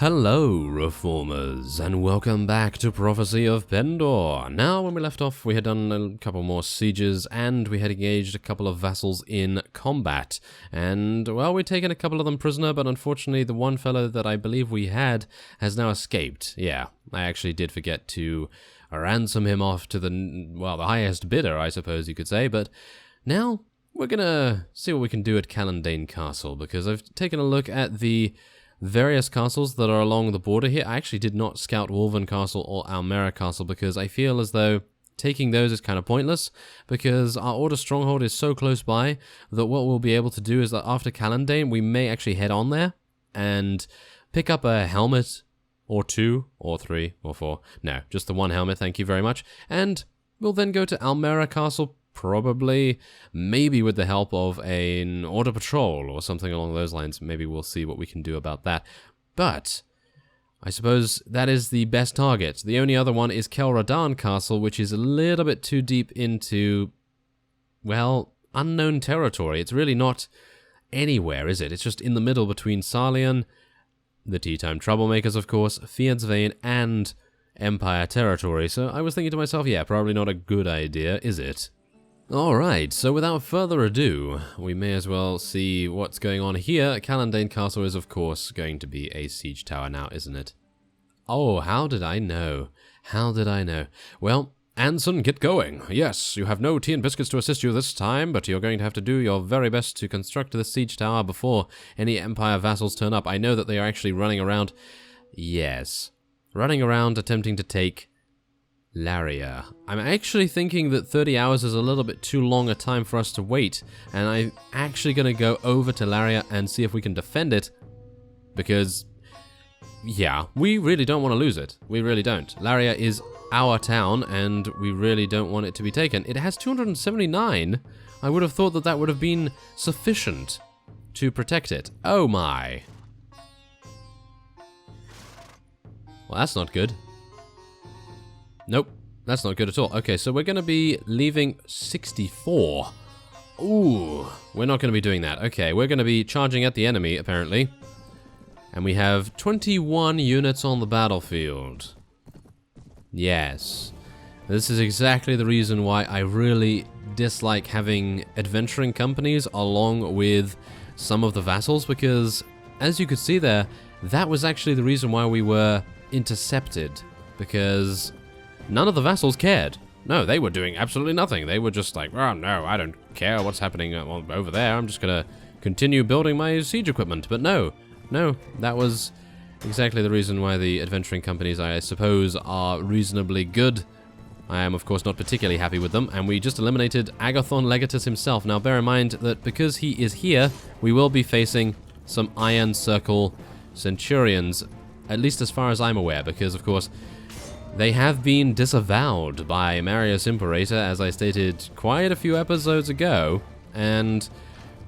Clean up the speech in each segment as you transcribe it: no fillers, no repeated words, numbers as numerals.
Hello, Reformers, and welcome back to Prophecy of Pendor. Now, when we left off, we had done a couple more sieges, and we had engaged a couple of vassals in combat. And, well, we'd taken a couple of them prisoner, but unfortunately, the one fellow that I believe we had has now escaped. Yeah, I actually did forget to ransom him off to the, well, the highest bidder, I suppose you could say, but now we're gonna see what we can do at Calendane Castle, because I've taken a look at the various castles that are along the border here. I actually did not scout Warband Castle or Almera Castle because I feel as though taking those is kind of pointless, because our Order Stronghold is so close by that what we'll be able to do is that after Calendane we may actually head on there and pick up a helmet or two or three or four. No, just the one helmet, thank you very much. And we'll then go to Almera Castle, probably, maybe with the help of an Order Patrol or something along those lines. Maybe we'll see what we can do about that. But I suppose that is the best target. The only other one is Kelradan Castle, which is a little bit too deep into, well, unknown territory. It's really not anywhere, is it? It's just in the middle between Sarlian, the Tea Time Troublemakers, of course, Fiancvein, and Empire territory. So I was thinking to myself, yeah, probably not a good idea, is it? Alright, so without further ado, we may as well see what's going on here. Calendane Castle is, of course, going to be a siege tower now, isn't it? Oh, how did I know? How did I know? Well, Anson, get going. Yes, you have no tea and biscuits to assist you this time, but you're going to have to do your very best to construct the siege tower before any Empire vassals turn up. I know that they are actually running around... Yes. Running around attempting to take Laria. I'm actually thinking that 30 hours is a little bit too long a time for us to wait, and I'm actually going to go over to Laria and see if we can defend it, because, yeah, we really don't want to lose it. We really don't. Laria is our town, and we really don't want it to be taken. It has 279. I would have thought that that would have been sufficient to protect it. Oh my. Well, that's not good. Nope, that's not good at all. Okay, so we're going to be leaving 64. Ooh, we're not going to be doing that. Okay, we're going to be charging at the enemy, apparently. And we have 21 units on the battlefield. Yes. This is exactly the reason why I really dislike having adventuring companies along with some of the vassals, because, as you could see there, that was actually the reason why we were intercepted, because none of the vassals cared. No, they were doing absolutely nothing. They were just like, oh no, I don't care what's happening over there. I'm just going to continue building my siege equipment. But no, that was exactly the reason why the adventuring companies, I suppose, are reasonably good. I am, of course, not particularly happy with them. And we just eliminated Agathon Legatus himself. Now, bear in mind that because he is here, we will be facing some Iron Circle Centurions, at least as far as I'm aware, because, of course, they have been disavowed by Marius Imperator, as I stated quite a few episodes ago, and,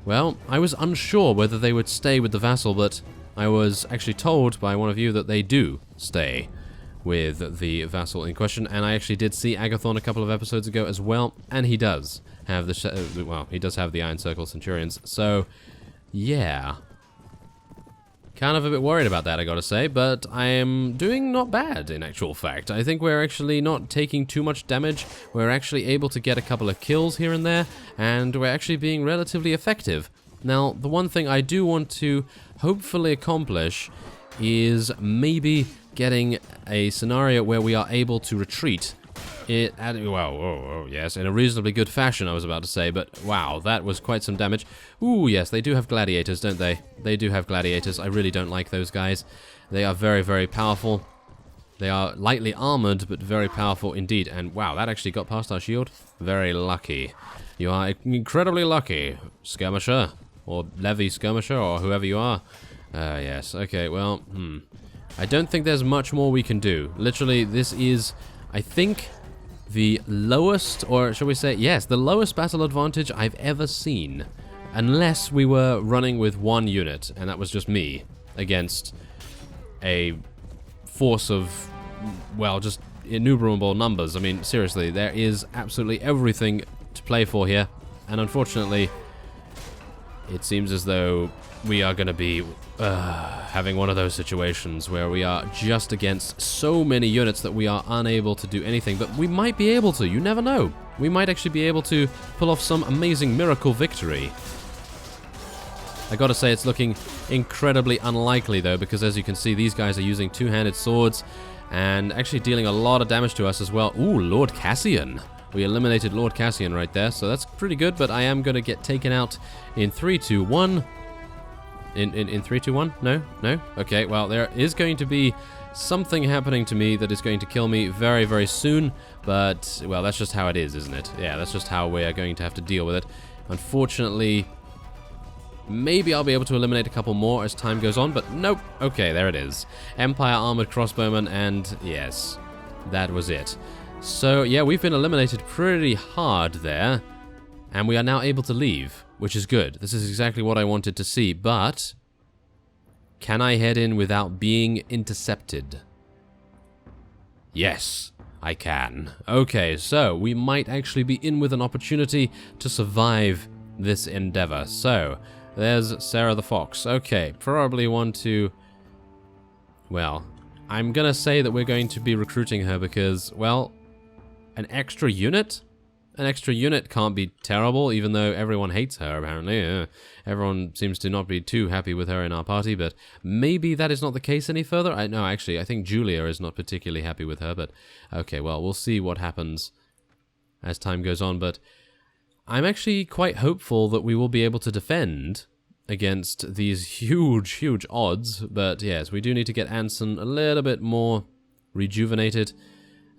well, I was unsure whether they would stay with the vassal, but I was actually told by one of you that they do stay with the vassal in question, and I actually did see Agathon a couple of episodes ago as well, and he does have the, well, he does have the Iron Circle Centurions, so, yeah. Kind of a bit worried about that, I gotta say, but I am doing not bad, in actual fact. I think we're actually not taking too much damage. We're actually able to get a couple of kills here and there, and we're actually being relatively effective. Now, the one thing I do want to hopefully accomplish is maybe getting a scenario where we are able to retreat. Well, yes, in a reasonably good fashion, I was about to say, but wow, that was quite some damage. Ooh, yes, they do have gladiators, don't they? They do have gladiators. I really don't like those guys. They are very, very powerful. They are lightly armored, but very powerful indeed. And wow, that actually got past our shield. Very lucky. You are incredibly lucky, skirmisher, or levy skirmisher, or whoever you are. Yes, okay, well, I don't think there's much more we can do. Literally, this is, I think, the lowest, or shall we say, yes, the lowest battle advantage I've ever seen. Unless we were running with one unit, and that was just me, against a force of, well, just innumerable numbers. I mean, seriously, there is absolutely everything to play for here, and unfortunately, it seems as though we are going to be having one of those situations where we are just against so many units that we are unable to do anything. But we might be able to. You never know. We might actually be able to pull off some amazing miracle victory. I gotta say, it's looking incredibly unlikely, though, because as you can see, these guys are using two-handed swords and actually dealing a lot of damage to us as well. Ooh, Lord Cassian. We eliminated Lord Cassian right there, so that's pretty good, but I am gonna get taken out in 3, 2, 1. In 3, 2, 1? No? No? Okay, well, there is going to be something happening to me that is going to kill me very, very soon, but, well, that's just how it is, isn't it? Yeah, that's just how we are going to have to deal with it. Unfortunately, maybe I'll be able to eliminate a couple more as time goes on, but nope. Okay, there it is. Empire Armored Crossbowmen, and yes, that was it. So, yeah, we've been eliminated pretty hard there, and we are now able to leave, which is good. This is exactly what I wanted to see, but can I head in without being intercepted? Yes, I can. Okay, so we might actually be in with an opportunity to survive this endeavor. So, there's Sarah the Fox. Okay, probably want to... Well, I'm gonna say that we're going to be recruiting her because, well, an extra unit? An extra unit can't be terrible, even though everyone hates her, apparently. Everyone seems to not be too happy with her in our party, but maybe that is not the case any further. No, actually, I think Julia is not particularly happy with her, but okay, well, we'll see what happens as time goes on, but I'm actually quite hopeful that we will be able to defend against these huge, huge odds. But yes, we do need to get Anson a little bit more rejuvenated.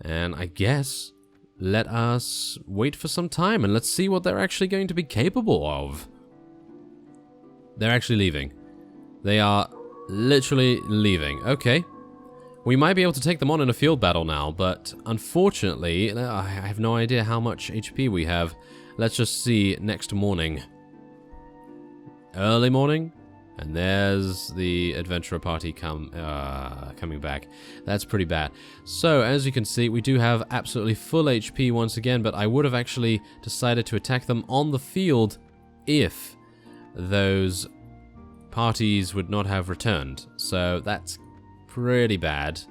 And I guess let us wait for some time and let's see what they're actually going to be capable of. They're actually leaving. They are literally leaving. Okay. We might be able to take them on in a field battle now, but unfortunately, I have no idea how much HP we have. Let's just see next morning. Early morning, and there's the adventurer party coming back. That's pretty bad. So, as you can see, we do have absolutely full HP once again, but I would have actually decided to attack them on the field if those parties would not have returned. So, that's pretty bad.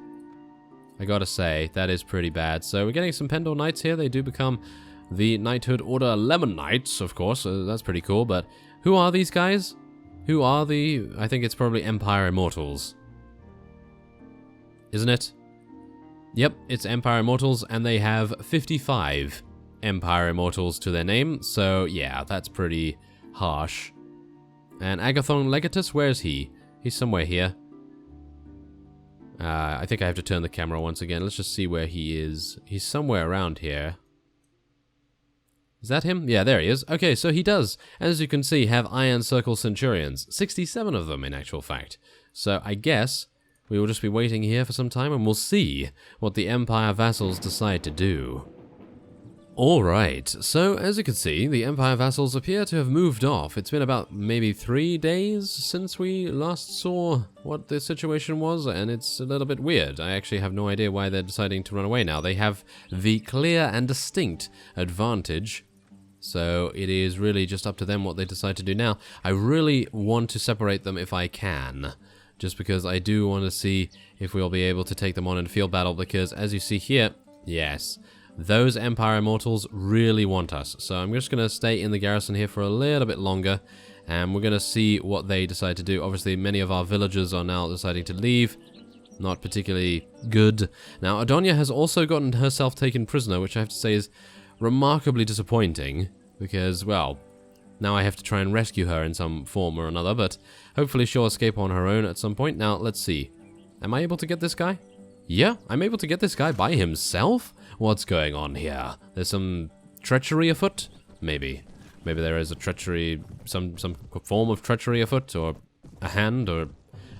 I gotta say, that is pretty bad. So, we're getting some Pendor Knights here. They do become the Knighthood Order Lemon Knights, of course. That's pretty cool, but who are these guys? Who are the... I think it's probably Empire Immortals. Isn't it? Yep, it's Empire Immortals, and they have 55 Empire Immortals to their name, so yeah, that's pretty harsh. And Agathon Legatus, where is he? He's somewhere here. I think I have to turn the camera once again. Let's just see where he is. He's somewhere around here. Is that him? Yeah, there he is. Okay, so he does, as you can see, have Iron Circle Centurions. 67 of them, in actual fact. So I guess we will just be waiting here for some time, and we'll see what the Empire vassals decide to do. Alright, so as you can see, the Empire vassals appear to have moved off. It's been about maybe 3 days since we last saw what the situation was, and it's a little bit weird. I actually have no idea why they're deciding to run away now. They have the clear and distinct advantage, so it is really just up to them what they decide to do now. I really want to separate them if I can, just because I do want to see if we'll be able to take them on in field battle, because as you see here, yes, those Empire Immortals really want us. So I'm just going to stay in the garrison here for a little bit longer, and we're going to see what they decide to do. Obviously, many of our villagers are now deciding to leave. Not particularly good. Now, Adonia has also gotten herself taken prisoner, which I have to say is remarkably disappointing, because, well, now I have to try and rescue her in some form or another, but hopefully she'll escape on her own at some point. Now, let's see. Am I able to get this guy? Yeah, I'm able to get this guy by himself? What's going on here? There's some treachery afoot? Maybe. Maybe there is a treachery, some form of treachery afoot, or a hand, or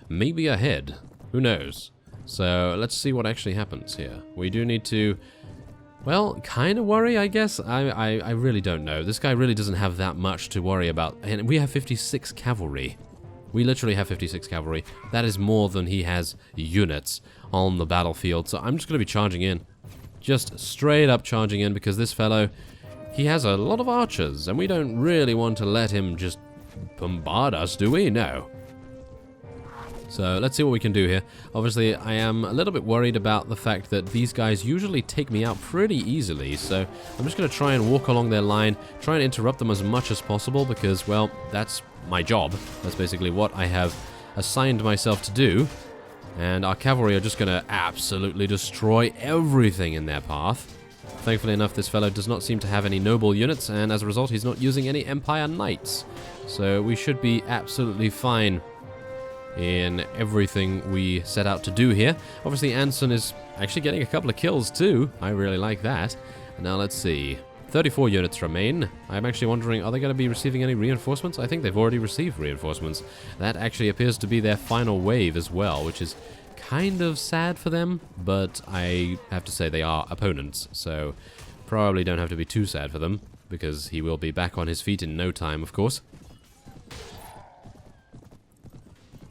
maybe a head. Who knows? So, let's see what actually happens here. We do need to, well, kind of worry, I guess. I really don't know. This guy really doesn't have that much to worry about. And we have 56 cavalry. We literally have 56 cavalry. That is more than he has units on the battlefield. So I'm just going to be charging in. Just straight up charging in, because this fellow, he has a lot of archers, and we don't really want to let him just bombard us, do we? No. So let's see what we can do here. Obviously, I am a little bit worried about the fact that these guys usually take me out pretty easily. So I'm just going to try and walk along their line, try and interrupt them as much as possible because, well, that's my job. That's basically what I have assigned myself to do. And our cavalry are just going to absolutely destroy everything in their path. Thankfully enough, this fellow does not seem to have any noble units, and as a result, he's not using any Empire Knights. So we should be absolutely fine in everything we set out to do here. Obviously, Anson is actually getting a couple of kills too. I really like that. Now let's see. 34 units remain. I'm actually wondering, are they going to be receiving any reinforcements? I think they've already received reinforcements. That actually appears to be their final wave as well, which is kind of sad for them, but I have to say they are opponents, so probably don't have to be too sad for them, because he will be back on his feet in no time, of course.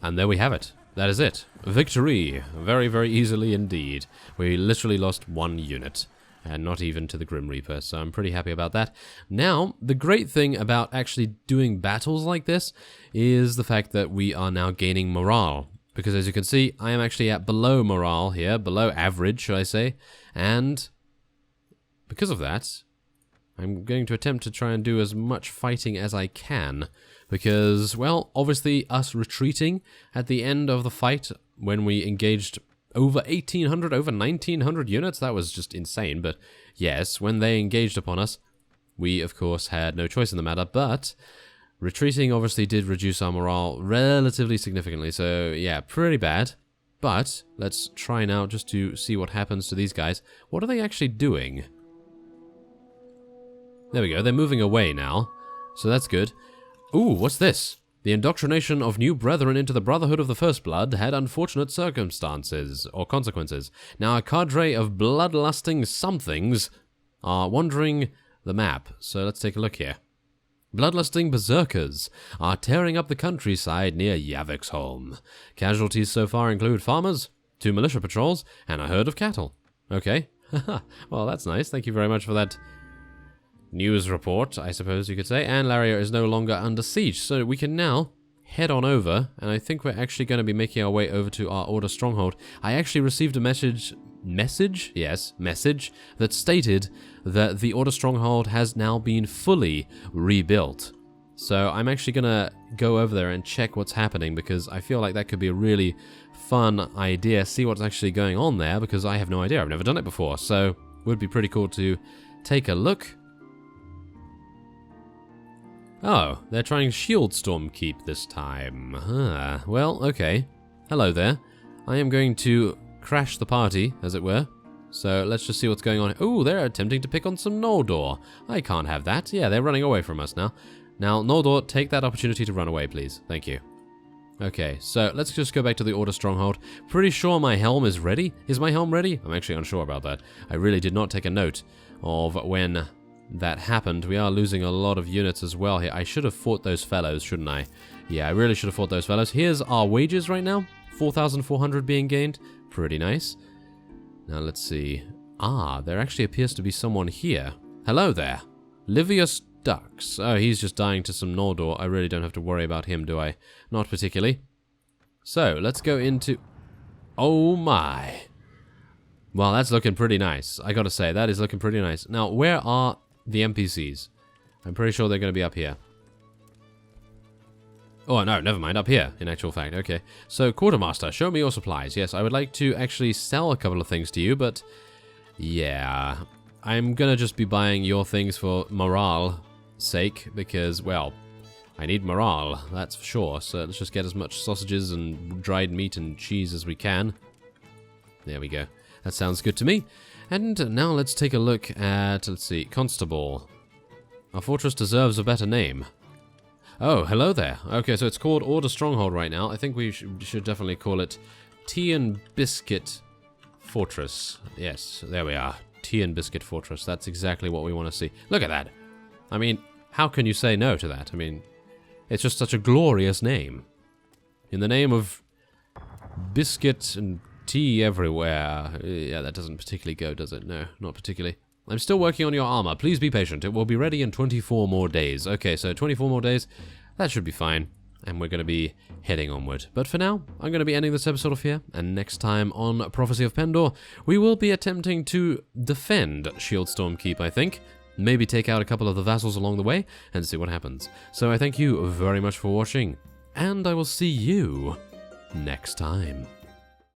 And there we have it. That is it. Victory. Very, very easily indeed. We literally lost 1 unit. And not even to the Grim Reaper, so I'm pretty happy about that. Now, the great thing about actually doing battles like this is the fact that we are now gaining morale. Because as you can see, I am actually at below morale here, below average, should I say. And because of that, I'm going to attempt to try and do as much fighting as I can. Because, well, obviously us retreating at the end of the fight when we engaged over 1,800, over 1,900 units, that was just insane. But yes, when they engaged upon us, we of course had no choice in the matter, but retreating obviously did reduce our morale relatively significantly, so yeah, pretty bad. But let's try now just to see what happens to these guys. What are they actually doing? There we go, they're moving away now, so that's good. Ooh, what's this? The indoctrination of new brethren into the Brotherhood of the First Blood had unfortunate circumstances, or consequences. Now a cadre of bloodlusting somethings are wandering the map, so let's take a look here. Bloodlusting berserkers are tearing up the countryside near Yaviksholm. Casualties so far include farmers, 2 militia patrols, and a herd of cattle. Okay, well that's nice, thank you very much for that news report, I suppose you could say, and Laria is no longer under siege, so we can now head on over, and I think we're actually going to be making our way over to our Order Stronghold. I actually received a message, that stated that the Order Stronghold has now been fully rebuilt. So I'm actually going to go over there and check what's happening, because I feel like that could be a really fun idea, see what's actually going on there, because I have no idea, I've never done it before, so it would be pretty cool to take a look. Oh, they're trying Shieldstorm Keep this time. Well, okay. Hello there. I am going to crash the party, as it were. So let's just see what's going on. Oh, they're attempting to pick on some Noldor. I can't have that. Yeah, they're running away from us now. Now, Noldor, take that opportunity to run away, please. Thank you. Okay, so let's just go back to the Order Stronghold. Pretty sure my helm is ready. Is my helm ready? I'm actually unsure about that. I really did not take a note of when that happened. We are losing a lot of units as well here. I should have fought those fellows, shouldn't I? Yeah, I really should have fought those fellows. Here's our wages right now. 4,400 being gained. Pretty nice. Now let's see. Ah, there actually appears to be someone here. Hello there. Livius Dux. Oh, he's just dying to some Noldor. I really don't have to worry about him, do I? Not particularly. So, let's go into... Oh my. Well, that's looking pretty nice. I gotta say, that is looking pretty nice. Now, where are the NPCs? I'm pretty sure they're going to be up here. Oh, no, never mind. Up here, in actual fact. Okay. So, Quartermaster, show me your supplies. Yes, I would like to actually sell a couple of things to you, but... yeah. I'm going to just be buying your things for morale sake, because, well, I need morale, that's for sure. So, let's just get as much sausages and dried meat and cheese as we can. There we go. That sounds good to me. And now let's take a look at, let's see, Constable. Our fortress deserves a better name. Oh, hello there. Okay, so it's called Order Stronghold right now. I think we should definitely call it Tea and Biscuit Fortress. Yes, there we are. Tea and Biscuit Fortress. That's exactly what we want to see. Look at that. I mean, how can you say no to that? I mean, it's just such a glorious name. In the name of biscuit and tea everywhere. Yeah, that doesn't particularly go, does it? No, not particularly. I'm still working on your armor. Please be patient. It will be ready in 24 more days. Okay, so 24 more days. that should be fine. And we're going to be heading onward. But for now, I'm going to be ending this episode off here. And next time on Prophecy of Pendor, we will be attempting to defend Shieldstorm Keep, I think. Maybe take out a couple of the vassals along the way and see what happens. So I thank you very much for watching. And I will see you next time.